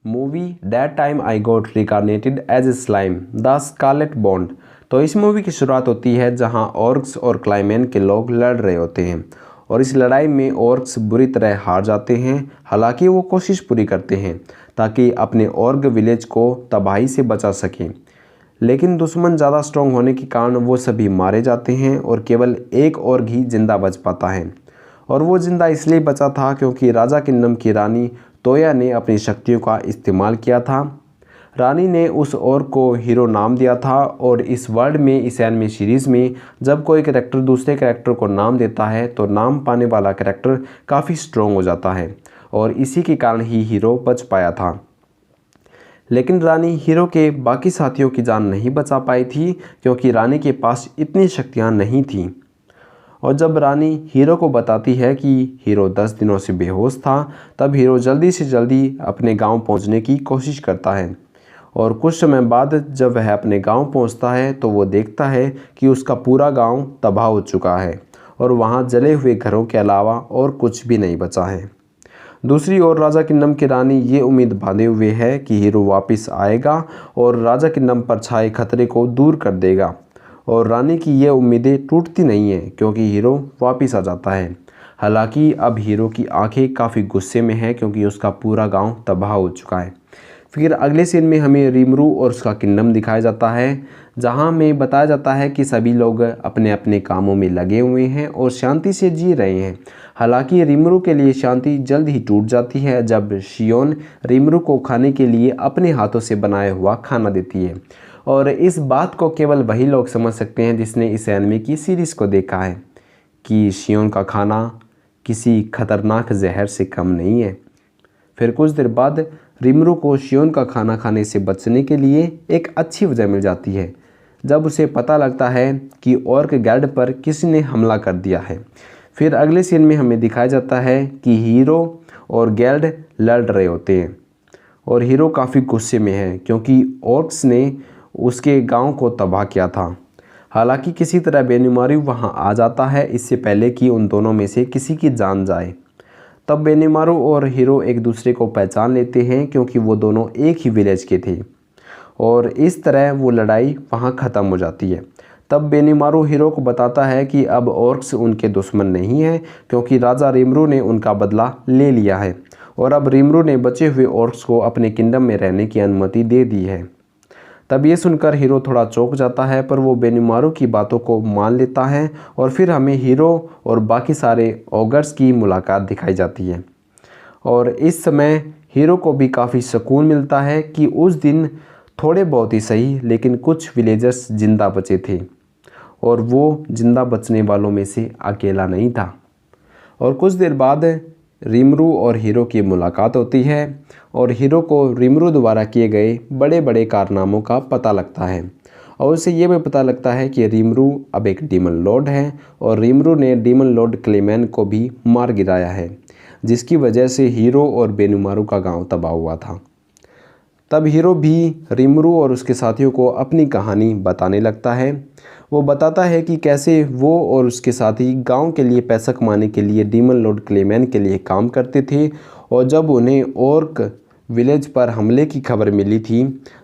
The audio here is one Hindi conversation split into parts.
Movie that time I got reincarnated as a slime the scarlet bond. तो इस मूवी की शुरुआत होती है जहां ऑर्क्स और क्लाइमेन के लोग लड़ रहे होते हैं और इस लड़ाई में ऑर्क्स बुरी तरह हार जाते हैं। हालांकि वो कोशिश पूरी करते हैं ताकि अपने ऑर्ग विलेज को तबाही से बचा सकें, लेकिन दुश्मन ज़्यादा स्ट्रॉन्ग होने के कारण वो सभी मारे जाते हैं और केवल एक ऑर्ग ही जिंदा बच पाता है। और वो जिंदा इसलिए बचा था क्योंकि राजा किंगडम की रानी तोया ने अपनी शक्तियों का इस्तेमाल किया था। रानी ने उस ऑर्ग को हीरो नाम दिया था और इस वर्ल्ड में, इस एनिमे सीरीज़ में जब कोई कैरेक्टर दूसरे कैरेक्टर को नाम देता है तो नाम पाने वाला कैरेक्टर काफ़ी स्ट्रॉन्ग हो जाता है और इसी के कारण ही हीरो बच पाया था। लेकिन रानी हीरो के बाकी साथियों की जान नहीं बचा पाई थी क्योंकि रानी के पास इतनी शक्तियाँ नहीं थीं। और जब रानी हीरो को बताती है कि हीरो 10 दिनों से बेहोश था, तब हीरो जल्दी से जल्दी अपने गांव पहुंचने की कोशिश करता है। और कुछ समय बाद जब वह अपने गांव पहुंचता है तो वो देखता है कि उसका पूरा गांव तबाह हो चुका है और वहां जले हुए घरों के अलावा और कुछ भी नहीं बचा है। दूसरी ओर राजा किंगडम की रानी ये उम्मीद बांधे हुए है कि हीरो वापस आएगा और राजा किंगडम पर छाए खतरे को दूर कर देगा। और रानी की ये उम्मीदें टूटती नहीं हैं क्योंकि हीरो वापस आ जाता है। हालांकि अब हीरो की आंखें काफ़ी गुस्से में हैं क्योंकि उसका पूरा गांव तबाह हो चुका है। फिर अगले सीन में हमें रीमरू और उसका किंगडम दिखाया जाता है जहां में बताया जाता है कि सभी लोग अपने अपने कामों में लगे हुए हैं और शांति से जी रहे हैं। हालांकि रीमरू के लिए शांति जल्द ही टूट जाती है जब शियोन रीमरू को खाने के लिए अपने हाथों से बनाया हुआ खाना देती है। और इस बात को केवल वही लोग समझ सकते हैं जिसने इस एनिमे की सीरीज़ को देखा है कि शियोन का खाना किसी खतरनाक जहर से कम नहीं है। फिर कुछ देर बाद रीमरू को शियोन का खाना खाने से बचने के लिए एक अच्छी वजह मिल जाती है जब उसे पता लगता है कि ऑर्क गैल्ड पर किसी ने हमला कर दिया है। फिर अगले सीन में हमें दिखाया जाता है कि हीरो और गैल्ड लड़ रहे होते हैं और हीरो काफ़ी गुस्से में है क्योंकि ऑर्क्स ने उसके गांव को तबाह किया था। हालांकि किसी तरह बेनीमारू वहां आ जाता है इससे पहले कि उन दोनों में से किसी की जान जाए। तब बेनीमारू और हीरो एक दूसरे को पहचान लेते हैं क्योंकि वो दोनों एक ही विलेज के थे और इस तरह वो लड़ाई वहां ख़त्म हो जाती है। तब बेनीमारू हीरो को बताता है कि अब ऑर्क्स उनके दुश्मन नहीं हैं क्योंकि राजा रीमरू ने उनका बदला ले लिया है और अब रीमरू ने बचे हुए ऑर्क्स को अपने किंगडम में रहने की अनुमति दे दी है। तब ये सुनकर हीरो थोड़ा चौंक जाता है पर वो बेनीमारू की बातों को मान लेता है और फिर हमें हीरो और बाकी सारे ऑगर्स की मुलाकात दिखाई जाती है। और इस समय हीरो को भी काफ़ी सुकून मिलता है कि उस दिन थोड़े बहुत ही सही लेकिन कुछ विलेजर्स जिंदा बचे थे और वो जिंदा बचने वालों में से अकेला नहीं था। और कुछ देर बाद रीमरू और हीरो की मुलाकात होती है और हीरो को रीमरू द्वारा किए गए बड़े बड़े कारनामों का पता लगता है और उसे ये भी पता लगता है कि रीमरू अब एक डीमन लॉर्ड है और रीमरू ने डीमन लॉर्ड क्लेमेन को भी मार गिराया है जिसकी वजह से हीरो और बेनीमारू का गांव तबाह हुआ था। तब हीरो भी रीमरू और उसके साथियों को अपनी कहानी बताने लगता है। वो बताता है कि कैसे वो और उसके साथी गांव के लिए पैसा कमाने के लिए डीमन लॉर्ड क्लेमेन के लिए काम करते थे और जब उन्हें ऑर्क विलेज पर हमले की खबर मिली थी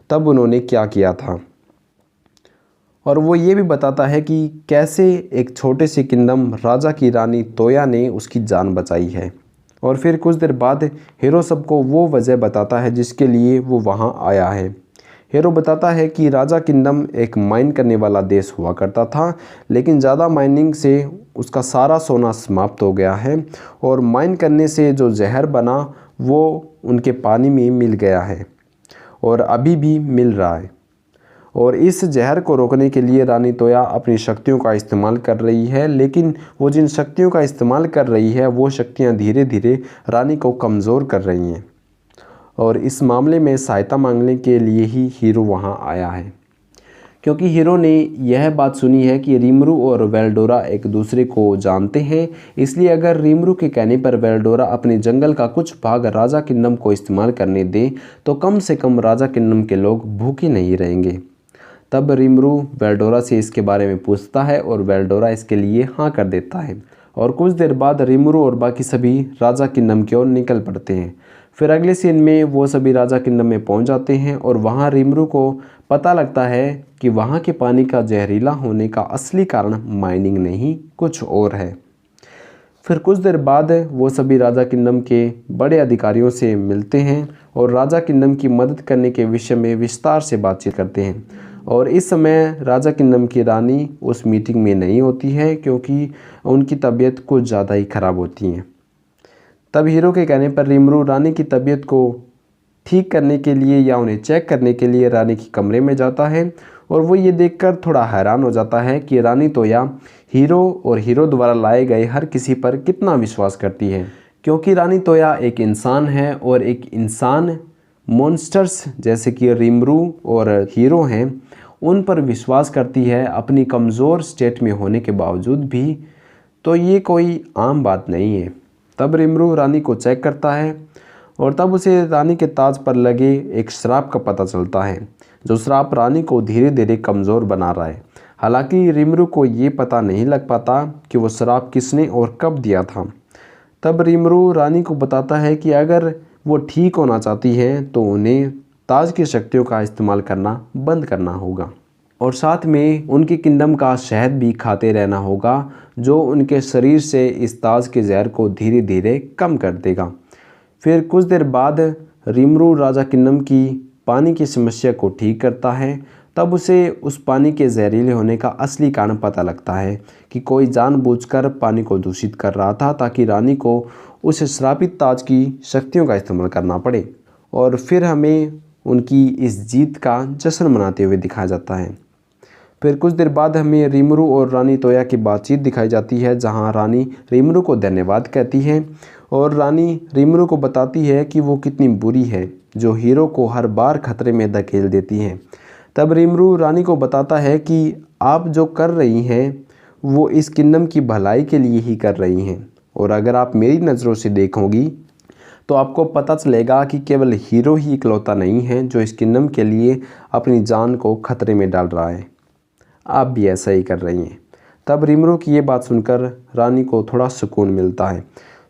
तब उन्होंने क्या किया था। और वो ये भी बताता है कि कैसे एक छोटे से किंगडम राजा की रानी तोया ने उसकी जान बचाई है। और फिर कुछ देर बाद हीरो सबको वो वजह बताता है जिसके लिए वो वहाँ आया है। हीरो बताता है कि राजा किंगडम एक माइन करने वाला देश हुआ करता था लेकिन ज़्यादा माइनिंग से उसका सारा सोना समाप्त हो गया है और माइन करने से जो जहर बना वो उनके पानी में मिल गया है और अभी भी मिल रहा है। और इस जहर को रोकने के लिए रानी तोया अपनी शक्तियों का इस्तेमाल कर रही है, लेकिन वो जिन शक्तियों का इस्तेमाल कर रही है वो शक्तियाँ धीरे धीरे रानी को कमज़ोर कर रही हैं और इस मामले में सहायता मांगने के लिए ही हीरो वहाँ आया है क्योंकि हीरो ने यह बात सुनी है कि रीमरू और वेल्डोरा एक दूसरे को जानते हैं। इसलिए अगर रीमरू के कहने पर वेल्डोरा अपने जंगल का कुछ भाग राजा किंगडम को इस्तेमाल करने दे तो कम से कम राजा किंगडम के लोग भूखे नहीं रहेंगे। तब रीमरू वेल्डोरा से इसके बारे में पूछता है और वेल्डोरा इसके लिए हाँ कर देता है और कुछ देर बाद रीमरू और बाकी सभी राजा किंगडम की ओर निकल पड़ते हैं। फिर अगले सीन में वो सभी राजा किंगडम में पहुंच जाते हैं और वहां रिमरू को पता लगता है कि वहां के पानी का जहरीला होने का असली कारण माइनिंग नहीं कुछ और है। फिर कुछ देर बाद वो सभी राजा किंगडम के बड़े अधिकारियों से मिलते हैं और राजा किंगडम की मदद करने के विषय में विस्तार से बातचीत करते हैं। और इस समय राजा किंगडम की रानी उस मीटिंग में नहीं होती है क्योंकि उनकी तबीयत कुछ ज़्यादा ही ख़राब होती है। तब हीरो के कहने पर रिमरू रानी की तबीयत को ठीक करने के लिए या उन्हें चेक करने के लिए रानी के कमरे में जाता है और वो ये देखकर थोड़ा हैरान हो जाता है कि रानी तोया हीरो और हीरो द्वारा लाए गए हर किसी पर कितना विश्वास करती है, क्योंकि रानी तोया एक इंसान है और एक इंसान मॉन्स्टर्स जैसे कि रिमरू और हीरो हैं उन पर विश्वास करती है अपनी कमज़ोर स्टेट में होने के बावजूद भी, तो ये कोई आम बात नहीं है। तब रिमरू रानी को चेक करता है और तब उसे रानी के ताज पर लगे एक श्राप का पता चलता है, जो श्राप रानी को धीरे धीरे कमज़ोर बना रहा है। हालांकि रिमरू को ये पता नहीं लग पाता कि वो श्राप किसने और कब दिया था। तब रिमरू रानी को बताता है कि अगर वो ठीक होना चाहती है तो उन्हें ताज की शक्तियों का इस्तेमाल करना बंद करना होगा और साथ में उनके किंगडम का शहद भी खाते रहना होगा, जो उनके शरीर से इस ताज के जहर को धीरे धीरे कम कर देगा। फिर कुछ देर बाद रिमरू राजा किंगडम की पानी की समस्या को ठीक करता है। तब उसे उस पानी के जहरीले होने का असली कारण पता लगता है कि कोई जानबूझकर पानी को दूषित कर रहा था ताकि रानी को उस श्रापित ताज की शक्तियों का इस्तेमाल करना पड़े। और फिर हमें उनकी इस जीत का जश्न मनाते हुए दिखाया जाता है। फिर कुछ देर बाद हमें रिमरू और रानी तोया की बातचीत दिखाई जाती है, जहां रानी रिमरू को धन्यवाद कहती है और रानी रिमरू को बताती है कि वो कितनी बुरी है जो हीरो को हर बार खतरे में धकेल देती है। तब रिमरू रानी को बताता है कि आप जो कर रही हैं वो इस किंगडम की भलाई के लिए ही कर रही हैं और अगर आप मेरी नज़रों से देखोगी तो आपको पता चलेगा कि केवल हीरो ही इकलौता नहीं है जो इस किंगडम के लिए अपनी जान को खतरे में डाल रहा है, आप भी ऐसा ही कर रही हैं। तब रिमरू की ये बात सुनकर रानी को थोड़ा सुकून मिलता है।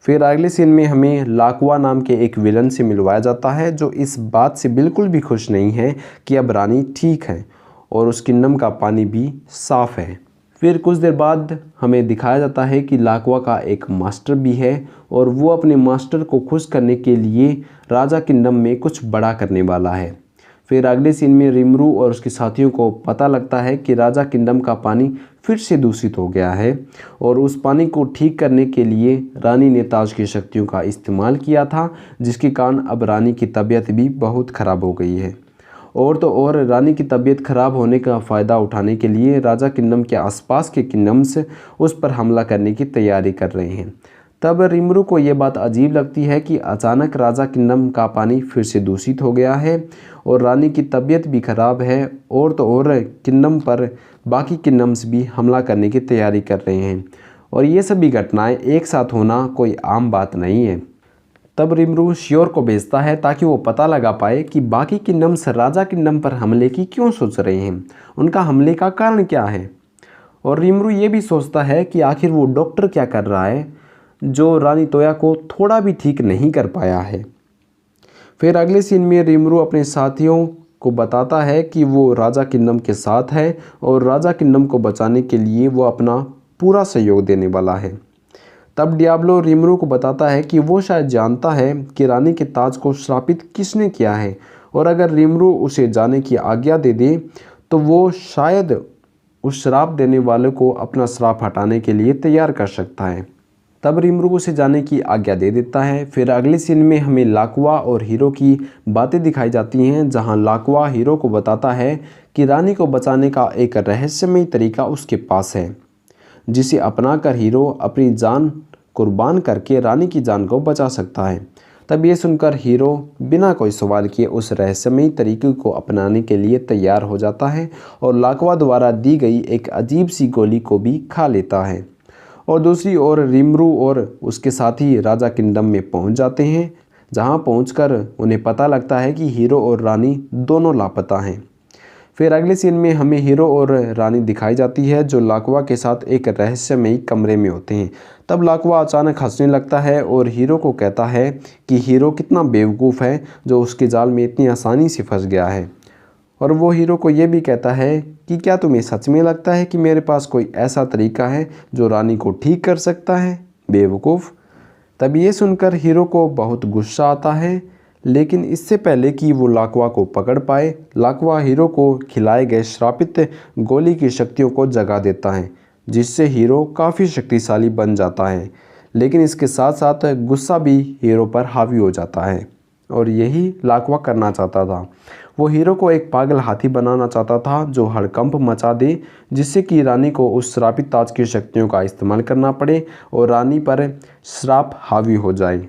फिर अगले सीन में हमें लाकुआ नाम के एक विलन से मिलवाया जाता है, जो इस बात से बिल्कुल भी खुश नहीं है कि अब रानी ठीक है और उस किंगडम का पानी भी साफ़ है। फिर कुछ देर बाद हमें दिखाया जाता है कि लाकुआ का एक मास्टर भी है और वो अपने मास्टर को खुश करने के लिए राजा किंगडम में कुछ बड़ा करने वाला है। फिर अगले सीन में रिमरू और उसके साथियों को पता लगता है कि राजा किंगडम का पानी फिर से दूषित हो गया है और उस पानी को ठीक करने के लिए रानी ने ताज की शक्तियों का इस्तेमाल किया था, जिसके कारण अब रानी की तबीयत भी बहुत ख़राब हो गई है। और तो और रानी की तबीयत ख़राब होने का फ़ायदा उठाने के लिए राजा किंगडम के आसपास के किंगडम्स उस पर हमला करने की तैयारी कर रहे हैं। तब रिमरू को ये बात अजीब लगती है कि अचानक राजा किंगडम का पानी फिर से दूषित हो गया है और रानी की तबीयत भी ख़राब है और तो और किंगडम पर बाकी किंगडम्स भी हमला करने की तैयारी कर रहे हैं और ये सभी घटनाएं एक साथ होना कोई आम बात नहीं है। तब रिमरू श्योर को भेजता है ताकि वो पता लगा पाए कि बाकी किंगडम्स राजा किंगडम पर हमले की क्यों सोच रहे हैं, उनका हमले का कारण क्या है। और रिमरू ये भी सोचता है कि आखिर वो डॉक्टर क्या कर रहा है जो रानी तोया को थोड़ा भी ठीक नहीं कर पाया है। फिर अगले सीन में रिमरू अपने साथियों को बताता है कि वो राजा किंगडम के साथ है और राजा किंगडम को बचाने के लिए वो अपना पूरा सहयोग देने वाला है। तब डियाब्लो रिमरू को बताता है कि वो शायद जानता है कि रानी के ताज को श्रापित किसने किया है और अगर रिमरू उसे जाने की आज्ञा दे दे तो वो शायद उस श्राप देने वाले को अपना श्राप हटाने के लिए तैयार कर सकता है। तब रिमरू उसे जाने की आज्ञा दे देता है। फिर अगले सीन में हमें लाकुआ और हीरो की बातें दिखाई जाती हैं, जहां लाकुआ हीरो को बताता है कि रानी को बचाने का एक रहस्यमय तरीका उसके पास है, जिसे अपनाकर हीरो अपनी जान कुर्बान करके रानी की जान को बचा सकता है। तब ये सुनकर हीरो बिना कोई सवाल किए उस रहस्यमय तरीके को अपनाने के लिए तैयार हो जाता है और लाकुआ द्वारा दी गई एक अजीब सी गोली को भी खा लेता है। और दूसरी ओर रिमरू और उसके साथी राजा किंगडम में पहुंच जाते हैं, जहां पहुंचकर उन्हें पता लगता है कि हीरो और रानी दोनों लापता हैं। फिर अगले सीन में हमें हीरो और रानी दिखाई जाती है जो लाकवा के साथ एक रहस्यमयी कमरे में होते हैं। तब लाकवा अचानक हंसने लगता है और हीरो को कहता है कि हीरो कितना बेवकूफ़ है जो उसके जाल में इतनी आसानी से फंस गया है। और वो हीरो को ये भी कहता है कि क्या तुम्हें सच में लगता है कि मेरे पास कोई ऐसा तरीका है जो रानी को ठीक कर सकता है, बेवकूफ़। तब ये सुनकर हीरो को बहुत गुस्सा आता है, लेकिन इससे पहले कि वो लाकवा को पकड़ पाए, लाकवा हीरो को खिलाए गए श्रापित गोली की शक्तियों को जगा देता है, जिससे हीरो काफ़ी शक्तिशाली बन जाता है। लेकिन इसके साथ साथ गुस्सा भी हीरो पर हावी हो जाता है और यही लाकवा करना चाहता था। वो हीरो को एक पागल हाथी बनाना चाहता था जो हड़कंप मचा दे, जिससे कि रानी को उस श्रापित ताज की शक्तियों का इस्तेमाल करना पड़े और रानी पर श्राप हावी हो जाए।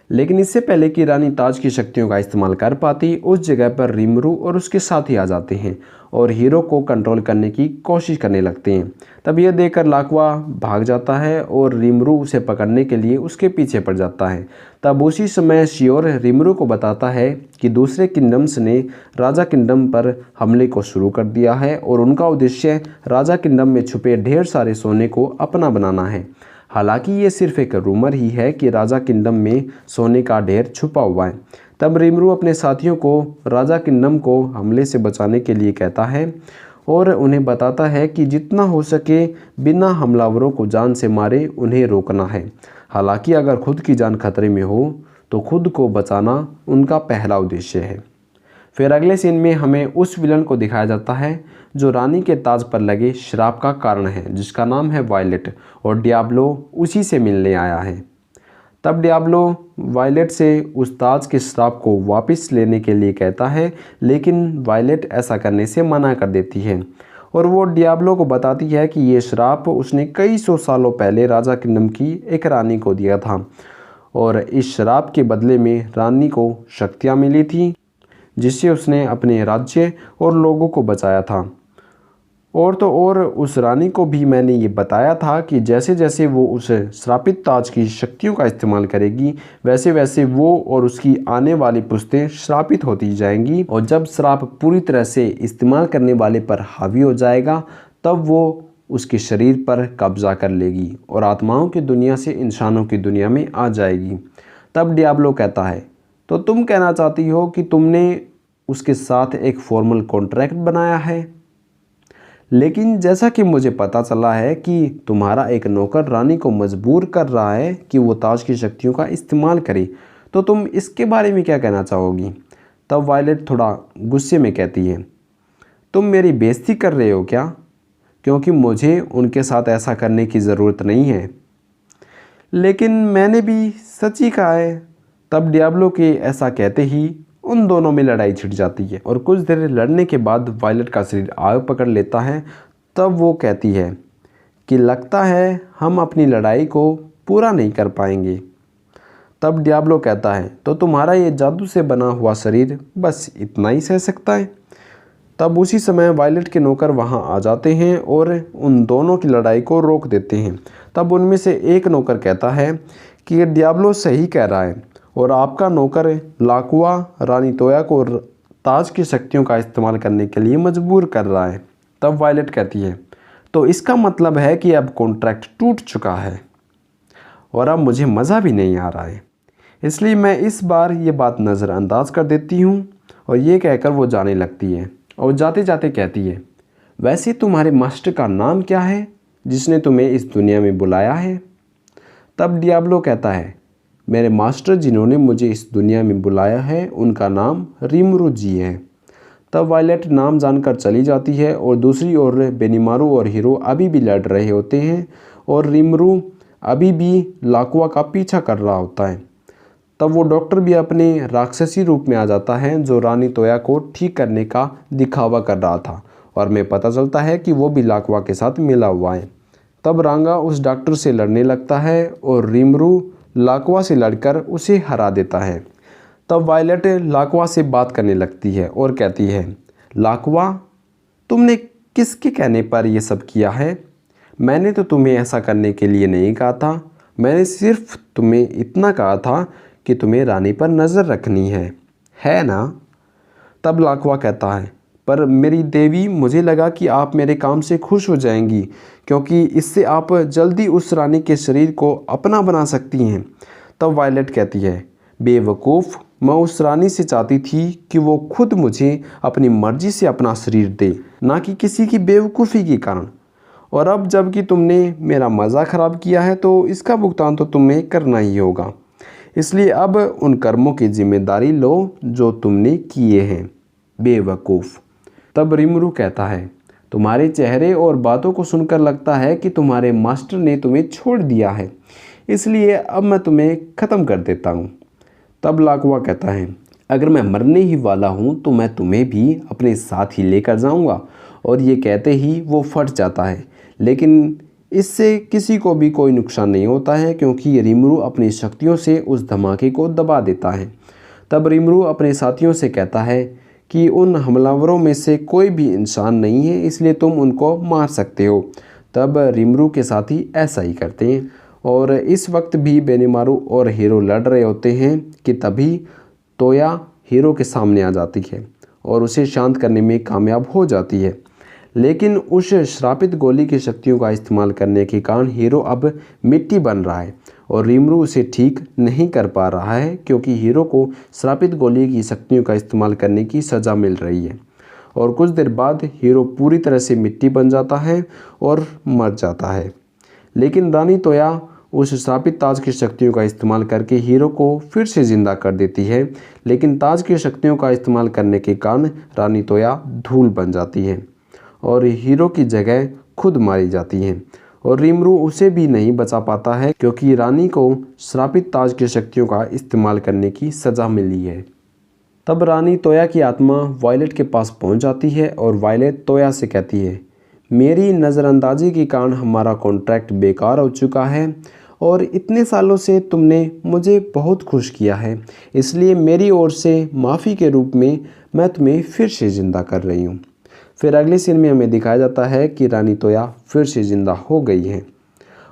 लेकिन इससे पहले कि रानी ताज की शक्तियों का इस्तेमाल कर पाती, उस जगह पर रिमरू और उसके साथी आ जाते हैं और हीरो को कंट्रोल करने की कोशिश करने लगते हैं। तब यह देखकर लाकवा भाग जाता है और रिमरू उसे पकड़ने के लिए उसके पीछे पड़ जाता है। तब उसी समय श्योर रिमरू को बताता है कि दूसरे किंगडम्स ने राजा किंगडम पर हमले को शुरू कर दिया है और उनका उद्देश्य राजा किंगडम में छुपे ढेर सारे सोने को अपना बनाना है। हालांकि ये सिर्फ एक रूमर ही है कि राजा किंगडम में सोने का ढेर छुपा हुआ है। तब रिमरू अपने साथियों को राजा किंगडम को हमले से बचाने के लिए कहता है और उन्हें बताता है कि जितना हो सके बिना हमलावरों को जान से मारे उन्हें रोकना है। हालांकि अगर खुद की जान खतरे में हो तो खुद को बचाना उनका पहला उद्देश्य है। फिर अगले सीन में हमें उस विलन को दिखाया जाता है जो रानी के ताज पर लगे श्राप का कारण है, जिसका नाम है वायलेट, और डियाब्लो उसी से मिलने आया है। तब डियाब्लो वायलेट से उस ताज के श्राप को वापस लेने के लिए कहता है, लेकिन वायलेट ऐसा करने से मना कर देती है और वो डियाब्लो को बताती है कि ये श्राप उसने कई सौ सालों पहले राजा किंगडम की एक रानी को दिया था और इस श्राप के बदले में रानी को शक्तियाँ मिली थी, जिससे उसने अपने राज्य और लोगों को बचाया था। और तो और उस रानी को भी मैंने ये बताया था कि जैसे जैसे वो उस श्रापित ताज की शक्तियों का इस्तेमाल करेगी, वैसे वैसे वो और उसकी आने वाली पुश्तें श्रापित होती जाएंगी और जब श्राप पूरी तरह से इस्तेमाल करने वाले पर हावी हो जाएगा, तब वो उसके शरीर पर कब्जा कर लेगी और आत्माओं की दुनिया से इंसानों की दुनिया में आ जाएगी। तब डियाब्लो कहता है, तो तुम कहना चाहती हो कि तुमने उसके साथ एक फॉर्मल कॉन्ट्रैक्ट बनाया है, लेकिन जैसा कि मुझे पता चला है कि तुम्हारा एक नौकर रानी को मजबूर कर रहा है कि वो ताज की शक्तियों का इस्तेमाल करे, तो तुम इसके बारे में क्या कहना चाहोगी। तब वायलेट थोड़ा गुस्से में कहती है, तुम मेरी बेइज्जती कर रहे हो क्या, क्योंकि मुझे उनके साथ ऐसा करने की ज़रूरत नहीं है। लेकिन मैंने भी सच ही कहा है। तब डियाब्लो के ऐसा कहते ही उन दोनों में लड़ाई छिड़ जाती है और कुछ देर लड़ने के बाद वायलेट का शरीर आग पकड़ लेता है। तब वो कहती है कि लगता है हम अपनी लड़ाई को पूरा नहीं कर पाएंगे। तब डियाब्लो कहता है, तो तुम्हारा ये जादू से बना हुआ शरीर बस इतना ही सह सकता है। तब उसी समय वायलेट के नौकर वहाँ आ जाते हैं और उन दोनों की लड़ाई को रोक देते हैं। तब उनमें से एक नौकर कहता है कि डियाब्लो सही कह रहा है और आपका नौकर लाकवा रानी तोया को ताज की शक्तियों का इस्तेमाल करने के लिए मजबूर कर रहा है। तब वायलेट कहती है, तो इसका मतलब है कि अब कॉन्ट्रैक्ट टूट चुका है और अब मुझे मज़ा भी नहीं आ रहा है, इसलिए मैं इस बार ये बात नज़रअंदाज कर देती हूँ। और ये कहकर वो जाने लगती है और जाते जाते कहती है, वैसे तुम्हारे मास्टर का नाम क्या है जिसने तुम्हें इस दुनिया में बुलाया है। तब डियाब्लो कहता है, मेरे मास्टर जिन्होंने मुझे इस दुनिया में बुलाया है उनका नाम रिमरू जी है। तब वायलेट नाम जानकर चली जाती है और दूसरी ओर बेनीमारू और हीरो अभी भी लड़ रहे होते हैं और रिमरू अभी भी लाकवा का पीछा कर रहा होता है। तब वो डॉक्टर भी अपने राक्षसी रूप में आ जाता है जो रानी तोया को ठीक करने का दिखावा कर रहा था और मैं पता चलता है कि वो भी लाकवा के साथ मिला हुआ है। तब रांगा उस डॉक्टर से लड़ने लगता है और रिमरू लाकवा से लड़कर उसे हरा देता है। तब वायलेट लाकवा से बात करने लगती है और कहती है, लाकवा तुमने किसके कहने पर यह सब किया है। मैंने तो तुम्हें ऐसा करने के लिए नहीं कहा था, मैंने सिर्फ तुम्हें इतना कहा था कि तुम्हें रानी पर नज़र रखनी है ना। तब लाकवा कहता है, पर मेरी देवी, मुझे लगा कि आप मेरे काम से खुश हो जाएंगी, क्योंकि इससे आप जल्दी उस रानी के शरीर को अपना बना सकती हैं। तब वायलेट कहती है, बेवकूफ़, मैं उस रानी से चाहती थी कि वो खुद मुझे अपनी मर्ज़ी से अपना शरीर दे, ना कि किसी की बेवकूफ़ी के कारण। और अब जबकि तुमने मेरा मज़ा ख़राब किया है तो इसका भुगतान तो तुम्हें करना ही होगा। इसलिए अब उन कर्मों की जिम्मेदारी लो जो तुमने किए हैं, बेवकूफ़। तब रिमरू कहता है, तुम्हारे चेहरे और बातों को सुनकर लगता है कि तुम्हारे मास्टर ने तुम्हें छोड़ दिया है, इसलिए अब मैं तुम्हें ख़त्म कर देता हूँ। तब लाकवा कहता है, अगर मैं मरने ही वाला हूँ तो मैं तुम्हें भी अपने साथ ही लेकर जाऊँगा। और ये कहते ही वो फट जाता है, लेकिन इससे किसी को भी कोई नुकसान नहीं होता है, क्योंकि रिमरू अपनी शक्तियों से उस धमाके को दबा देता है। तब रिमरू अपने साथियों से कहता है कि उन हमलावरों में से कोई भी इंसान नहीं है, इसलिए तुम उनको मार सकते हो। तब रिमरू के साथी ऐसा ही करते हैं और इस वक्त भी बेनिमारू और हीरो लड़ रहे होते हैं कि तभी तोया हीरो के सामने आ जाती है और उसे शांत करने में कामयाब हो जाती है। लेकिन उस श्रापित गोली की शक्तियों का इस्तेमाल करने के कारण हीरो अब मिट्टी बन रहा है और रिमरू उसे ठीक नहीं कर पा रहा है, क्योंकि हीरो को श्रापित गोली की शक्तियों का इस्तेमाल करने की सज़ा मिल रही है। और कुछ देर बाद हीरो पूरी तरह से मिट्टी बन जाता है और मर जाता है। लेकिन रानी तोया उस श्रापित ताज की शक्तियों का इस्तेमाल करके हीरो को फिर से ज़िंदा कर देती है, लेकिन ताज की शक्तियों का इस्तेमाल करने के कारण रानी तोया धूल बन जाती है और हीरो की जगह खुद मारी जाती हैं। और रिमरू उसे भी नहीं बचा पाता है, क्योंकि रानी को श्रापित ताज की शक्तियों का इस्तेमाल करने की सज़ा मिली है। तब रानी तोया की आत्मा वायलेट के पास पहुंच जाती है और वायलेट तोया से कहती है, मेरी नज़रअंदाजी के कारण हमारा कॉन्ट्रैक्ट बेकार हो चुका है और इतने सालों से तुमने मुझे बहुत खुश किया है, इसलिए मेरी ओर से माफ़ी के रूप में मैं तुम्हें फिर से ज़िंदा कर रही हूँ। फिर अगले सीन में हमें दिखाया जाता है कि रानी तोया फिर से ज़िंदा हो गई है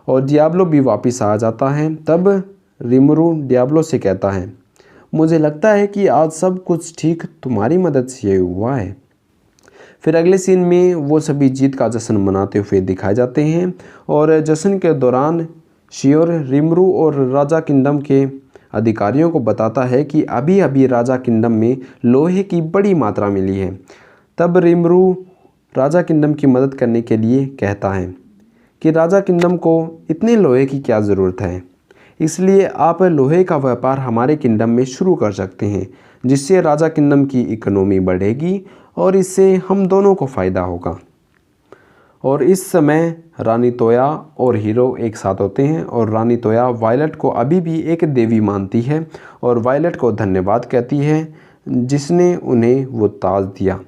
और डियाब्लो भी वापस आ जाता है। तब रिमरू डियाब्लो से कहता है, मुझे लगता है कि आज सब कुछ ठीक तुम्हारी मदद से हुआ है। फिर अगले सीन में वो सभी जीत का जश्न मनाते हुए दिखाए जाते हैं और जश्न के दौरान शियोर रिमरू और राजा किंगडम के अधिकारियों को बताता है कि अभी अभी राजा किंगडम में लोहे की बड़ी मात्रा मिली है। तब रिमरू राजा किंगडम की मदद करने के लिए कहता है कि राजा किंगडम को इतने लोहे की क्या ज़रूरत है, इसलिए आप लोहे का व्यापार हमारे किंगडम में शुरू कर सकते हैं, जिससे राजा किंगडम की इकोनॉमी बढ़ेगी और इससे हम दोनों को फ़ायदा होगा। और इस समय रानी तोया और हीरो एक साथ होते हैं और रानी तोया वायलेट को अभी भी एक देवी मानती है और वायलेट को धन्यवाद कहती है जिसने उन्हें वो ताज दिया,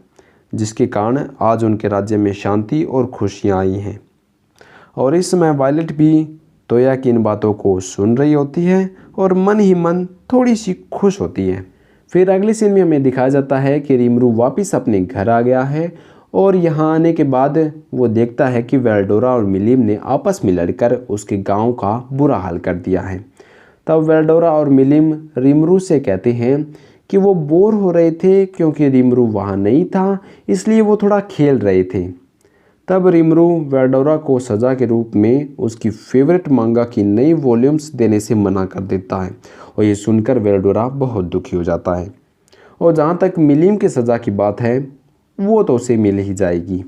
जिसके कारण आज उनके राज्य में शांति और खुशियाँ आई हैं। और इस समय वायलेट भी तोया की इन बातों को सुन रही होती है और मन ही मन थोड़ी सी खुश होती है। फिर अगले सीन में हमें दिखाया जाता है कि रिमरू वापस अपने घर आ गया है और यहाँ आने के बाद वो देखता है कि वेल्डोरा और मिलिम ने आपस में लड़कर उसके गांव का बुरा हाल कर दिया है। तब वेल्डोरा और मिलिम रिमरू से कहते हैं कि वो बोर हो रहे थे क्योंकि रिमरू वहाँ नहीं था, इसलिए वो थोड़ा खेल रहे थे। तब रिमरू वेल्डोरा को सज़ा के रूप में उसकी फेवरेट मांगा की नई वॉल्यूम्स देने से मना कर देता है और ये सुनकर वेल्डोरा बहुत दुखी हो जाता है। और जहाँ तक मिलिम की सज़ा की बात है, वो तो उसे मिल ही जाएगी।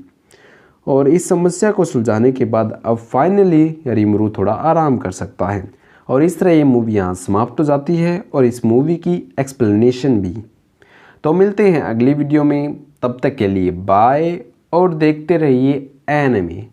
और इस समस्या को सुलझाने के बाद अब फाइनली रिमरू थोड़ा आराम कर सकता है। और इस तरह ये मूवी यहाँ समाप्त हो जाती है और इस मूवी की एक्सप्लेनेशन भी। तो मिलते हैं अगली वीडियो में, तब तक के लिए बाय और देखते रहिए एनिमे।